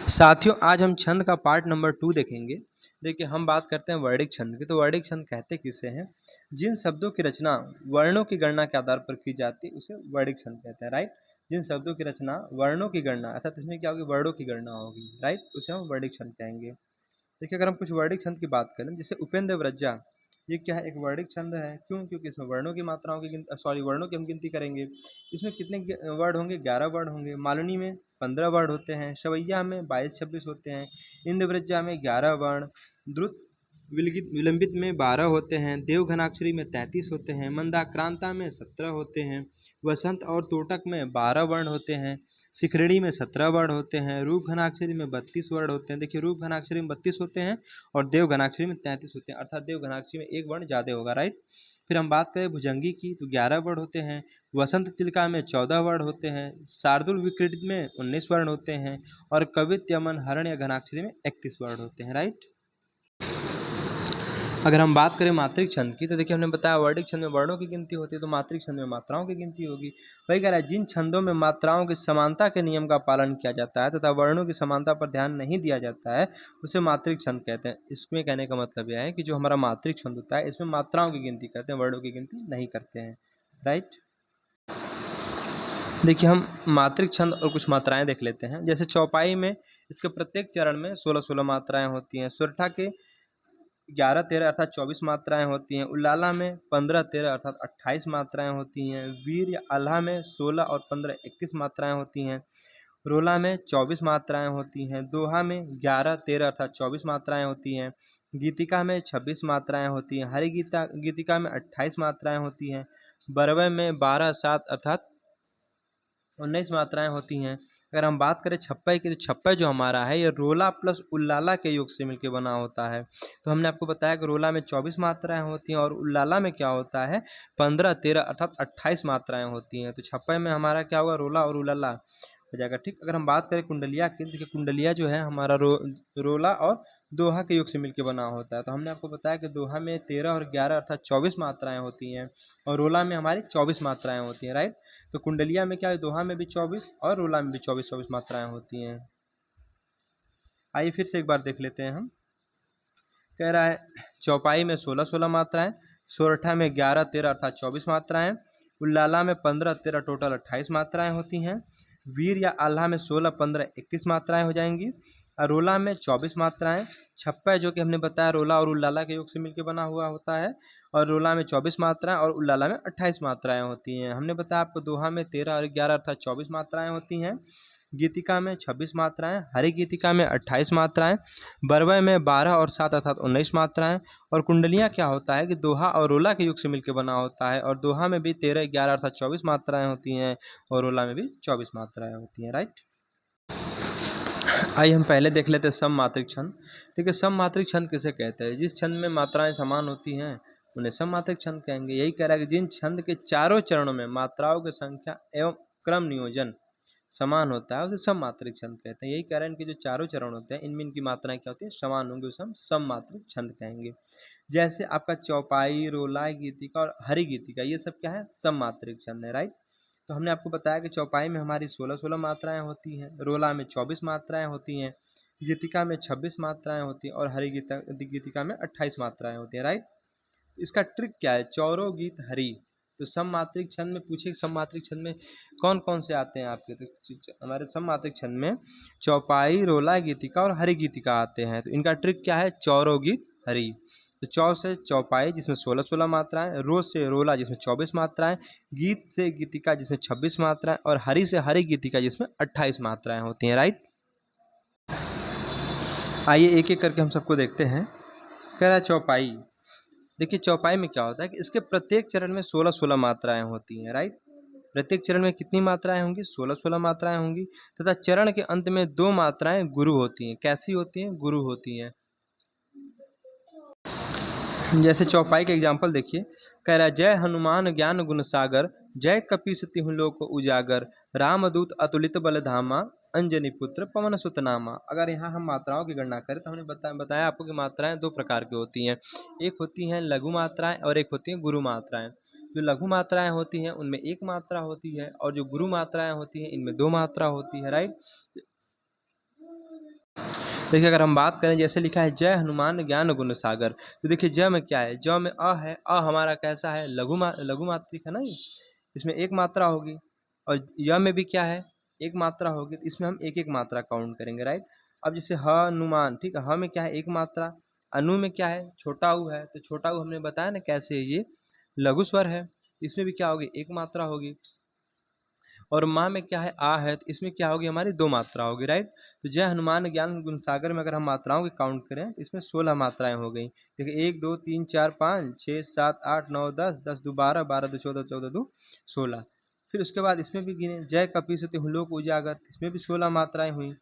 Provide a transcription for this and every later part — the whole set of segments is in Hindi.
साथियों, आज हम छंद का पार्ट नंबर 2 देखेंगे। देखिए, हम बात करते हैं वर्णिक छंद की। तो वर्णिक छंद कहते किसे हैं? जिन शब्दों की रचना वर्णों की गणना के आधार पर की जाती है उसे वर्णिक छंद कहते हैं, राइट। जिन शब्दों की रचना वर्णों की गणना, अर्थात इसमें क्या होगी, वर्णों की गणना होगी, राइट, उसे हम वर्णिक छंद कहेंगे। देखिए, अगर हम कुछ वर्णिक छंद की बात करें, जैसे उपेंद्र व्रजा, ये क्या है? एक वर्णिक छंद है। क्यों? क्योंकि इसमें वर्णों की मात्राओं की वर्णों की हम गिनती करेंगे। इसमें कितने वर्ड होंगे? 11 वर्ड होंगे। मालनी में 15 वर्ड होते हैं। सवैया में 22-26 होते हैं। इंद्रव्रजा में 11 वर्ण। द्रुत विलंबित में 12 होते हैं। देवघनाक्षरी में 33 होते हैं। मंदाक्रांता में 17 होते हैं। वसंत और तोटक में 12 वर्ण होते हैं। शिखरिणी में 17 वर्ण होते हैं। रूप घनाक्षरी में 32 वर्ण होते हैं। देखिए, रूप घनाक्षरी में 32 होते हैं और देव घनाक्षरी में 33 होते हैं, अर्थात देव घनाक्षरी में एक वर्ण ज़्यादा होगा, राइट। फिर हम बात करें भुजंगी की, तो 11 वर्ण होते हैं। वसंत तिलका में 14 वर्ण होते हैं। शार्दुल विकृत में 19 वर्ण होते हैं और कवित यमन हरण या घनाक्षरी में 31 वर्ण होते हैं, राइट। अगर हम बात करें मात्रिक छंद की, तो देखिए, हमने बताया वर्णिक छंद में वर्णों की गिनती होती है, तो मात्रिक छंद में मात्राओं की गिनती होगी। वही कह रहा है, जिन छंदों में मात्राओं की समानता के नियम का पालन किया जाता है तथा वर्णों की समानता पर ध्यान नहीं दिया जाता है, उसे मात्रिक छंद कहते हैं। इसमें कहने का मतलब यह है कि जो हमारा मात्रिक छंद होता है, इसमें मात्राओं की गिनती करते हैं, वर्णों की गिनती नहीं करते हैं, राइट। देखिए, हम मात्रिक छंद और कुछ मात्राएं देख लेते हैं। जैसे चौपाई में इसके प्रत्येक चरण में 16-16 मात्राएं होती हैं। सोरठा के 11-13 अर्थात 24 मात्राएं होती हैं। उल्लाला में 15-13 अर्थात 28 मात्राएं होती हैं। वीर या आल्हा में 16 और 15 21 मात्राएं होती हैं। रोला में 24 मात्राएं होती हैं। दोहा में 11-13 अर्थात 24 मात्राएं होती हैं। गीतिका में 26 मात्राएं होती हैं। हरि गीतिका में 28 मात्राएं होती हैं। बरवय में 12-7 अर्थात 19 मात्राएं होती हैं। अगर हम बात करें छप्पय की, तो छप्पय जो हमारा है ये रोला प्लस उल्लाला के योग से मिलकर बना होता है। तो हमने आपको बताया कि रोला में 24 मात्राएं होती हैं और उल्लाला में क्या होता है, 15-13 अर्थात 28 मात्राएं होती हैं। तो छप्पय में हमारा क्या होगा, रोला और उल्लाला हो जाएगा, ठीक। अगर हम बात करें कुंडलिया की, देखिए कुंडलिया जो है हमारा रोला और दोहा के योग से मिलकर बना होता है। तो हमने आपको बताया कि दोहा में 13 और 11 अर्थात 24 मात्राएं होती हैं और रोला में हमारी 24 मात्राएं होती हैं, राइट। तो कुंडलिया में क्या है, दोहा में भी 24 और रोला में भी 24-24 मात्राएं होती हैं। आइए फिर से एक बार देख लेते हैं हम। कह रहा है, चौपाई में 16-16 मात्राएं, सोरठा में 11-13 अर्थात 24 मात्राएं, उल्लाला में 15-13 टोटल 28 मात्राएं होती हैं। वीर या आल्हा में 16-15-31 मात्राएं हो जाएंगी। रोला में 24 मात्राएं। छप्पय जो कि हमने बताया रोला और उल्लाला के योग से मिलकर बना हुआ होता है और रोला में 24 मात्राएं और उल्लाला में 28 मात्राएं होती हैं। हमने बताया आपको दोहा में 13 और 11 अर्थात 24 मात्राएं होती हैं। गीतिका में 26 मात्राएं, हरि गीतिका में 28 मात्राएं, बरवय में 12 और 7 अर्थात 19 मात्राएं। और कुंडलियाँ क्या होता है कि दोहा और रोला के युग से मिलकर बना होता है और दोहा में भी 13-11 अर्थात 24 मात्राएं होती हैं और रोला में भी 24 मात्राएं होती हैं, राइट। आइए हम पहले देख लेते हैं सम मात्रिक छंद। देखिए, सम मात्रिक छंद किसे कहते हैं? जिस छंद में मात्राएं समान होती हैं उन्हें सम मात्रिक छंद कहेंगे। यही कह रहा है कि जिन छंद के चारों चरणों में मात्राओं की संख्या एवं क्रम नियोजन समान होता है उसे सम मात्रिक छंद कहते हैं। यही कह रहे हैं कि जो चारों चरण होते हैं इनमें इनकी मात्राएं क्या होती है, समान होंगी, उसे हम सम मात्रिक छंद कहेंगे। जैसे आपका चौपाई, रोला, गीतिका और हरि गीतिका, ये सब क्या है, सम मात्रिक छंद है, राइट। तो हमने आपको बताया कि चौपाई में हमारी 16-16 मात्राएं होती हैं, रोला में 24 मात्राएं होती हैं, गीतिका में 26 मात्राएं होती हैं और हरि गीतिका में 28 मात्राएं होती हैं, राइट। इसका ट्रिक क्या है, चौरो गीत हरि। तो सम मात्रिक छंद में पूछे, सम मात्रिक छंद में कौन कौन से आते हैं आपके? तो हमारे सम मात्रिक छंद में चौपाई, रोला, गीतिका और हरि गीतिका आते हैं। तो इनका ट्रिक क्या है, चौरो गीत हरि। तो चौ से चौपाई जिसमें 16-16 मात्राएं, रो से रोला जिसमें 24 मात्राएं, गीत से गीतिका जिसमें 26 मात्राएं और हरि से हरि गीतिका जिसमें 28 मात्राएं होती हैं, राइट। आइए एक एक करके हम सबको देखते हैं। कह रहा है चौपाई। देखिए, चौपाई में क्या होता है कि इसके प्रत्येक चरण में 16-16 मात्राएं होती हैं, राइट। प्रत्येक चरण में कितनी मात्राएं होंगी, 16-16 मात्राएं होंगी तथा चरण के अंत में 2 मात्राएं गुरु होती हैं। कैसी होती हैं, गुरु होती हैं। जैसे चौपाई के एग्जाम्पल देखिए, कह रहा है, जय हनुमान ज्ञान गुण सागर, जय कपीस तिहुँ लोक उजागर, रामदूत अतुलित बल धामा, अंजनी पुत्र पवन सुत नामा। अगर यहाँ हम मात्राओं की गणना करें तो हमने बताया आपको कि मात्राएं 2 प्रकार की होती हैं। एक होती हैं लघु मात्राएं और एक होती हैं गुरु मात्राएं। जो लघु मात्राएं होती हैं उनमें 1 मात्रा होती है और जो गुरु मात्राएं होती हैं इनमें 2 मात्रा होती है, राइट। देखिए अगर हम बात करें, जैसे लिखा है जय हनुमान ज्ञान गुण सागर, तो देखिए जय में क्या है, ज में अ है, अ हमारा कैसा है, लघु मात्रिक है ना ये, इसमें एक मात्रा होगी। और य में भी क्या है, एक मात्रा होगी, तो इसमें हम एक एक मात्रा काउंट करेंगे, राइट। अब जैसे हनुमान, ठीक है, ह में क्या है, एक मात्रा। अनु में क्या है, छोटा ऊ है, तो छोटा ऊ हमने बताया ना कैसे है, ये लघु स्वर है, तो इसमें भी क्या होगी, एक मात्रा होगी। और माँ में क्या है, आ है, तो इसमें क्या होगी, हमारी दो मात्रा होगी, राइट। तो जय हनुमान ज्ञान गुण सागर में अगर हम मात्राओं की काउंट करें तो इसमें 16 मात्राएं हो गई। देखिए 1 2 3 4 5 6 7 8 9 10, 10 2 12, 12 2 14, 14 2 16। फिर उसके बाद इसमें भी गिने, जय कपीसति हूँ लोक उजागर, इसमें भी 16 मात्राएं हुई,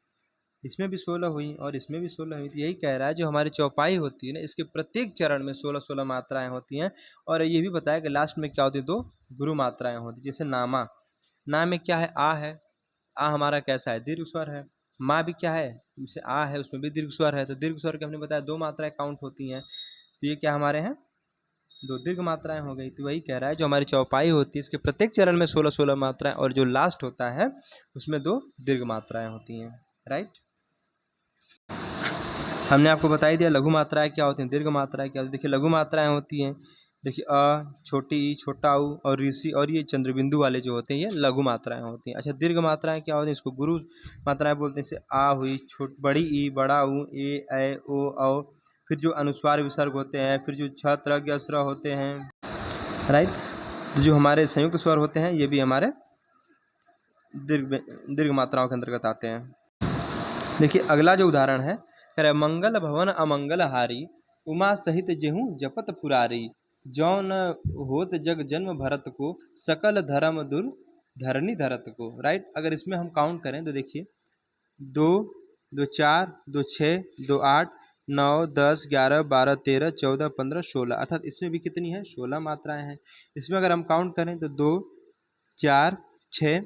इसमें भी 16 हुई और इसमें भी 16 हुई। तो यही कह रहा है जो हमारी चौपाई होती है ना, इसके प्रत्येक चरण में 16-16 मात्राएं होती हैं। और ये भी बताया कि लास्ट में क्या होती है, दो गुरु मात्राएं होती, जैसे नामा, ना में क्या है, आ है, आ हमारा कैसा है, दीर्घ स्वर है। माँ भी क्या है, जैसे आ है, उसमें भी दीर्घ स्वर है, तो दीर्घ स्वर के हमने बताया दो मात्राएं काउंट होती हैं, तो ये क्या हमारे हैं, दो दीर्घ मात्राएं हो गई। तो वही कह रहा है जो हमारी चौपाई होती है इसके प्रत्येक चरण में 16-16 मात्राएं, और जो लास्ट होता है उसमें दो दीर्घ मात्राएं होती हैं, राइट। हमने आपको बता ही दिया लघु मात्राएं क्या होती हैं, दीर्घ मात्राएं क्या होती हैं। देखिए लघु मात्राएं होती हैं, देखिए अ, छोटी ई, छोटा ऊ और ऋषि, और ये चंद्रबिंदु वाले जो होते हैं ये लघु मात्राएं होती हैं। अच्छा दीर्घ मात्राएं क्या होती हैं, इसको गुरु मात्राएं बोलते हैं, जैसे आ हुई, बड़ी ई, बड़ा ऊ, ए ओ औ, फिर जो अनुस्वार विसर्ग होते हैं, फिर जो छ त्र ज्ञ स्र होते हैं, राइट। जो हमारे संयुक्त स्वर होते हैं ये भी हमारे दीर्घ मात्राओं के अंतर्गत आते हैं। देखिए अगला जो उदाहरण है, कह रहा है मंगल भवन अमंगल हारी, उमा सहित जेहूँ जपत पुरारी, जौ न होत जग जन्म भरत को, सकल धर्म दुर धरनी धरत को, राइट। अगर इसमें हम काउंट करें तो देखिए 2 2 4 2 6 2 8 9 10 11 12 13 14 15 16, अर्थात इसमें भी कितनी है, 16 मात्राएं हैं। इसमें अगर हम काउंट करें तो 2 4 6,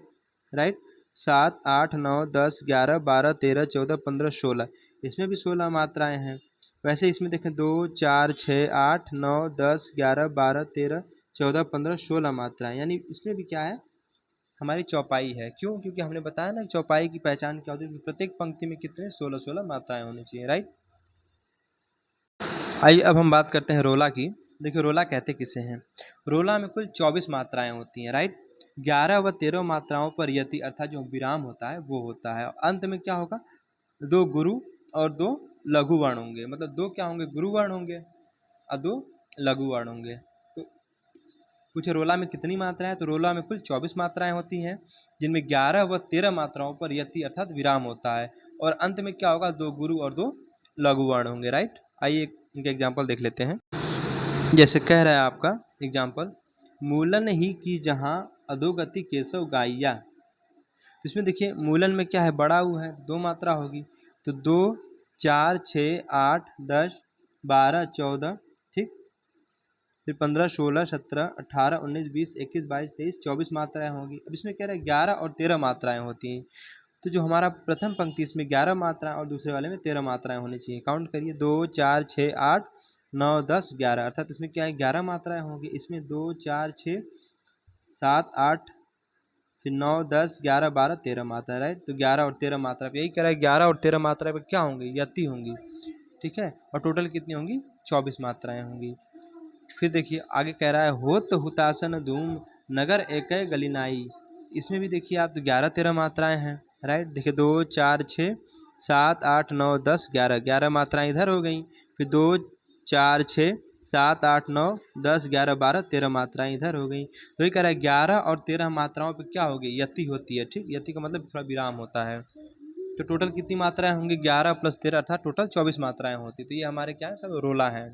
राइट, 7 8 9 10 11 12 13 14 15 16, इसमें भी 16 मात्राएं हैं। वैसे इसमें देखें 2 4 6 8 9 10 11 12 13 14 15 16 मात्राएं, यानी इसमें भी क्या है, हमारी चौपाई है। क्यों, क्योंकि हमने बताया ना चौपाई की पहचान क्या होती है, प्रत्येक पंक्ति में कितने 16-16 मात्राएं होनी चाहिए, राइट। आइए अब हम बात करते हैं रोला की। देखिए रोला कहते किसे हैं, रोला में कुल 24 मात्राएं होती हैं, राइट। 11 व 13 मात्राओं पर यति अर्थात जो विराम होता है वो होता है। अंत में क्या होगा, दो गुरु और दो लघु वर्ण होंगे, मतलब दो क्या होंगे, गुरु वर्ण होंगे और दो लघु वर्ण होंगे। तो पूछे रोला में कितनी मात्राएं, तो रोला में कुल 24 मात्राएं होती हैं, जिनमें 11 व 13 मात्राओं पर यति अर्थात विराम होता है, और अंत में क्या होगा, दो गुरु और दो लघु वर्ण होंगे, राइट। आइए इनके एग्जाम्पल देख लेते हैं। जैसे कह रहा है आपका एग्जाम्पल, मूलन ही की जहाँ अधोगति केशव गाइया, तो इसमें देखिए मूलन में क्या है, बड़ा ऊ है, दो मात्रा होगी, तो 2 4 6 8 10 12 14, ठीक, फिर 15 16 17 18 19 20 21 22 23 24 मात्राएं होंगी। अब इसमें कह रहा है 11 और 13 मात्राएं होती हैं, तो जो हमारा प्रथम पंक्ति इसमें 11 मात्राएं और दूसरे वाले में 13 मात्राएं होनी चाहिए। काउंट करिए 2 4 6 8 9 10 11, अर्थात इसमें क्या है, 11 मात्राएं होंगी। इसमें 2 4 6 7 8 फिर 9 10 11 12 13 मात्रा, राइट। तो 11 और 13 मात्रा पे यही कह रहा है, 11 और 13 मात्रा पे क्या होंगी, यति होंगी, ठीक है, और टोटल कितनी होंगी, 24 मात्राएं होंगी। फिर देखिए आगे कह रहा है होत हुतासन धूम नगर एक गलिनाई, इसमें भी देखिए आप तो 11 13 मात्राएं हैं, राइट। देखिए 2 4 6 7 8 9 10 11, 11 मात्राएं इधर हो गई, फिर 2 4 6 7 8 9 10 11 12 13 मात्राएं इधर हो गई। तो ये कह रहा है 11 और 13 मात्राओं पे क्या होगी, यति होती है, ठीक, यति का मतलब थोड़ा विराम होता है। तो टोटल कितनी मात्राएं होंगी, 11 + 13 अर्थात टोटल 24 मात्राएं होती। तो ये हमारे क्या है, सब रोला है।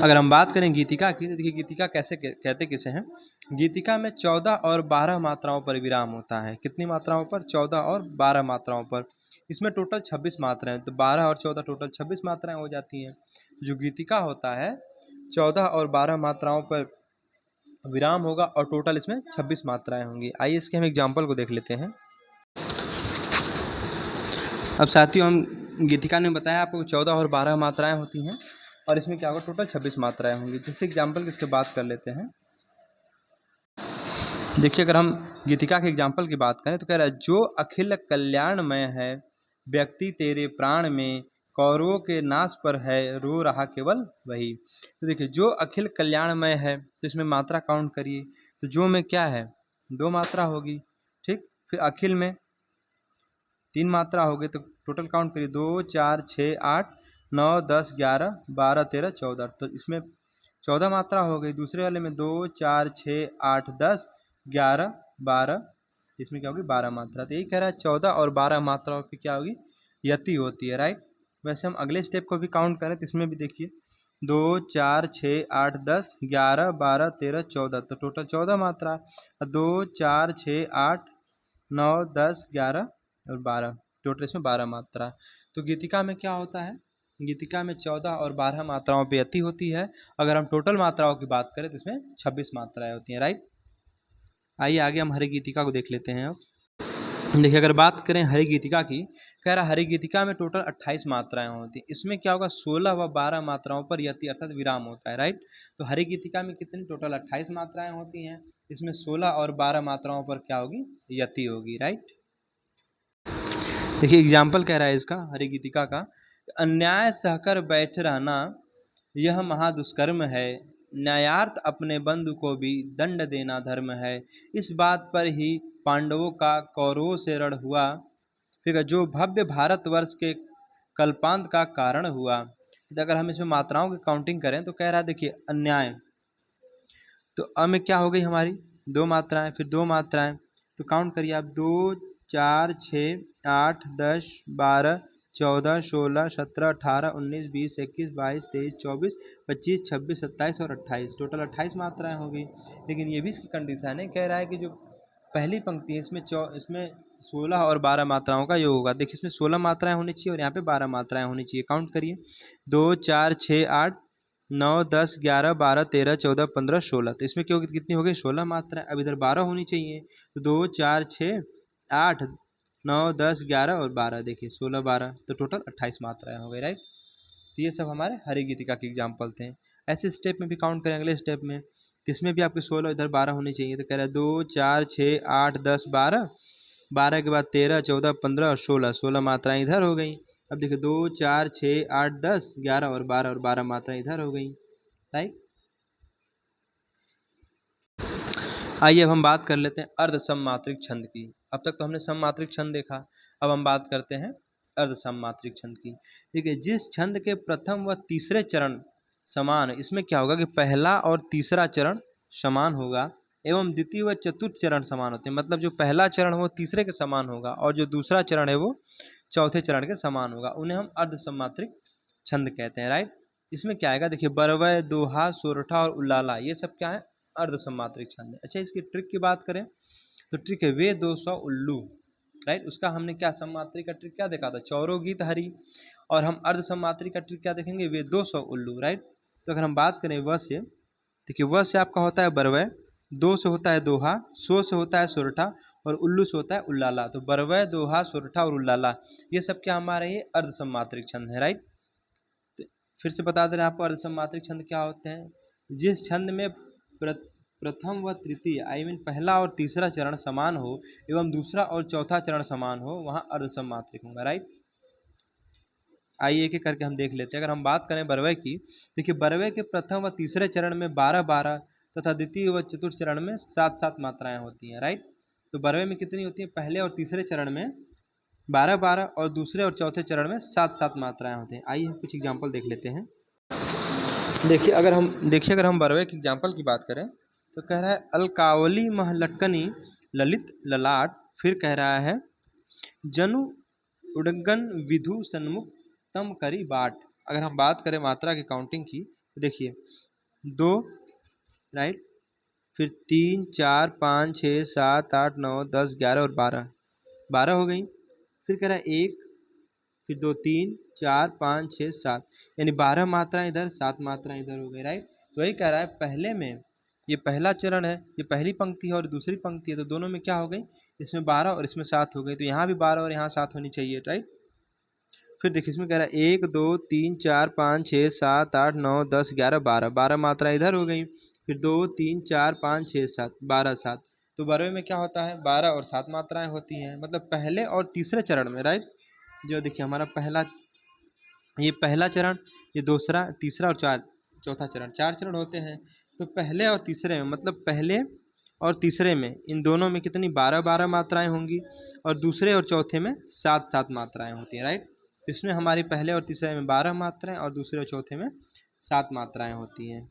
अगर हम बात करें गीतिका की, तो देखिए गीतिका कैसे कहते किसे हैं, गीतिका में 14 और 12 मात्राओं पर विराम होता है। कितनी मात्राओं पर, 14 और 12 मात्राओं पर। इसमें टोटल 26 मात्राएं, तो 12 और 14 टोटल 26 मात्राएं हो जाती हैं। जो गीतिका होता है 14 और 12 मात्राओं पर विराम होगा और टोटल इसमें 26 मात्राएं होंगी। आइए इसके हम एग्जाम्पल को देख लेते हैं। अब साथियों हम गीतिका ने बताया आपको 14 और 12 मात्राएं होती हैं, और इसमें क्या होगा, टोटल 26 मात्राएं होंगी। जैसे एग्जाम्पल की इसके बात कर लेते हैं। देखिए अगर हम गीतिका के एग्जाम्पल की बात करें तो कह रहा है जो अखिल कल्याणमय है व्यक्ति तेरे प्राण में, कौरवों के नाश पर है रो रहा केवल वही। तो देखिए जो अखिल कल्याणमय है तो इसमें मात्रा काउंट करिए, तो जो में क्या है 2 मात्रा होगी, ठीक। फिर अखिल में 3 मात्रा हो गई, तो टोटल काउंट करिए 2 4 6 8 9 10 11 12 13 14, तो इसमें 14 मात्रा हो गई। दूसरे वाले में 2 4 6 8 10 11 12, इसमें क्या होगी 12 मात्रा। तो यही कह रहा है 14 और 12 मात्राओं की क्या होगी यति होती है, राइट। वैसे हम अगले स्टेप को भी काउंट करें तो इसमें भी देखिए 2 4 6 8 10 11 12 13 14, तो टोटल 14 मात्रा। 2 4 6 8 9 10 11 और 12, टोटल इसमें 12 मात्रा। तो गीतिका में क्या होता है, गीतिका में 14 और 12 मात्राओं पे यति होती है। अगर हम टोटल मात्राओं की बात करें तो इसमें 26 मात्राएं होती हैं, राइट। आइए आगे हम हरि गीतिका को देख लेते हैं। अब देखिए अगर बात करें हरि गीतिका की, कह रहा हरि गीतिका में टोटल 28 मात्राएं होती हैं। इसमें क्या होगा 16 व 12 मात्राओं पर यति अर्थात विराम होता है, राइट। तो हरि गीतिका में कितनी टोटल 28 मात्राएं होती हैं, इसमें 16 और 12 मात्राओं पर क्या होगी यति होगी, राइट। देखिए एग्जाम्पल कह रहा है इसका हरि गीतिका का, अन्याय सहकर बैठ रहना यह महादुष्कर्म है, न्यायार्थ अपने बंधु को भी दंड देना धर्म है, इस बात पर ही पांडवों का कौरवों से रण हुआ, फिर जो भव्य भारतवर्ष के कल्पांत का कारण हुआ। तो अगर हम इसमें मात्राओं की काउंटिंग करें तो कह रहा है देखिए अन्याय, तो अ में क्या हो गई हमारी 2 मात्राएं, फिर 2 मात्राएं, तो काउंट करिए आप 2 4 6 8 10 12 14 16 17 18 19 20 21 22 23 24 25 26 27 और 28, टोटल 28 मात्राएं हो गई। लेकिन ये भी इसकी कंडीशन है, कह रहा है कि जो पहली पंक्ति है इसमें 16 और 12 मात्राओं का योग होगा। देखिए इसमें 16 मात्राएं होनी चाहिए और यहाँ पे 12 मात्राएं होनी चाहिए। काउंट करिए 2 4 6 8 9 10 11 12 13 14 15 16, तो इसमें क्यों कितनी हो गई 16 मात्रा। अब इधर 12 होनी चाहिए, तो 2 4 6 8 9 10 11 और 12, देखिए 16 12, तो टोटल 28 मात्राएं हो गई, राइट। तो ये सब हमारे हरि गीतिका के एग्जाम्पल थे। ऐसे स्टेप में भी काउंट करें अगले स्टेप में, तो इसमें भी आपके 16 इधर 12 होनी चाहिए। तो कह रहा है 2 4 6 8 10 12, 12 के बाद 13 14 15 और 16, 16 मात्राएं इधर हो गई। अब देखिए 2 4 6 8 10 11 और 12 मात्राएं इधर हो गई, राइट। आइए अब हम बात कर लेते हैं अर्ध सममात्रिक छंद की। अब तक तो हमने सममात्रिक छंद देखा, अब हम बात करते हैं अर्ध सममात्रिक छंद की। देखिए जिस छंद के प्रथम व तीसरे चरण समान, इसमें क्या होगा कि पहला और तीसरा चरण समान होगा एवं द्वितीय व चतुर्थ चरण समान होते हैं। मतलब जो पहला चरण वो तीसरे के समान होगा और जो दूसरा चरण है वो चौथे चरण के समान होगा, उन्हें हम अर्ध सममात्रिक छंद कहते हैं, राइट। इसमें क्या आएगा देखिए बरवय दोहा सोरठा और उल्लाला, ये सब क्या है अर्ध सममात्रिक छंद है। अच्छा इसकी ट्रिक की बात करें तो ट्रिक है वे 200 उल्लू, राइट। उसका हमने क्या सममात्रिक का ट्रिक क्या देखा था चौरो गीत हरी, और हम अर्ध सममात्रिक का ट्रिक क्या देखेंगे वे 200 उल्लू, राइट। तो अगर हम बात करें व से, देखिए व से आपका होता है बरवय, 2 से होता है दोहा, सो से होता है सोरठा और उल्लू से होता है उल्लाला। तो बरवय दोहा सोरठा और उल्लाला ये सब क्या हमारे ये अर्ध सममात्रिक छंद है, राइट। तो फिर से बता दे रहे हैं आपको अर्ध सममात्रिक छंद क्या होते हैं, जिस छंद में प्रथम व तृतीय आई मीन पहला और तीसरा चरण समान हो एवं दूसरा और चौथा चरण समान हो वहाँ अर्ध सममात्रिक होगा, राइट। आइए एक एक करके हम देख लेते हैं। अगर हम बात करें बरवय की, देखिए बरवय के प्रथम व तीसरे चरण में 12-12 तथा द्वितीय व चतुर्थ चरण में 7-7 मात्राएं होती हैं, राइट। तो बरवय में कितनी होती है पहले और तीसरे चरण में 12-12 और दूसरे और चौथे चरण में 7-7 मात्राएं होती हैं। आइए हम कुछ एग्जाम्पल देख लेते हैं। देखिए अगर हम बरवय की एग्जाम्पल की बात करें तो कह रहा है अलकावली मह लटकनी ललित ललाट, फिर कह रहा है जनु उडगन विधु सन्मुख तम करी बाट। अगर हम बात करें मात्रा की काउंटिंग की तो देखिए 2, राइट, फिर 3 4 5 6 7 8 9 10 11 और 12 हो गई। फिर कह रहा है 1, फिर 2 3 4 5 6 7, यानी 12 मात्राएं इधर 7 मात्राएं इधर हो गई, राइट। तो वही कह रहा है पहले में ये पहला चरण है, ये पहली पंक्ति है और दूसरी पंक्ति है, तो दोनों में क्या हो गई इसमें 12 और इसमें 7 हो गई, तो यहाँ भी 12 और यहाँ 7 होनी चाहिए, राइट। फिर देखिए इसमें कह रहा है 1 2 3 4 5 6 7 8 9 10 11 12 मात्रा इधर हो गई। फिर 2 3 4 5 6 7 12 7, तो 12वें में क्या होता है, 12 और 7 मात्राएं होती हैं, मतलब पहले और तीसरे चरण में, राइट। जो देखिए हमारा ये पहला चरण, ये दूसरा, तीसरा और चौथा चरण, 4 चरण होते हैं। तो पहले और तीसरे में, मतलब पहले और तीसरे में इन दोनों में कितनी 12 मात्राएं होंगी, और दूसरे और चौथे में 7 मात्राएं होती हैं, राइट। तो इसमें हमारी पहले और तीसरे में 12 मात्राएं और दूसरे और चौथे में 7 मात्राएं होती हैं।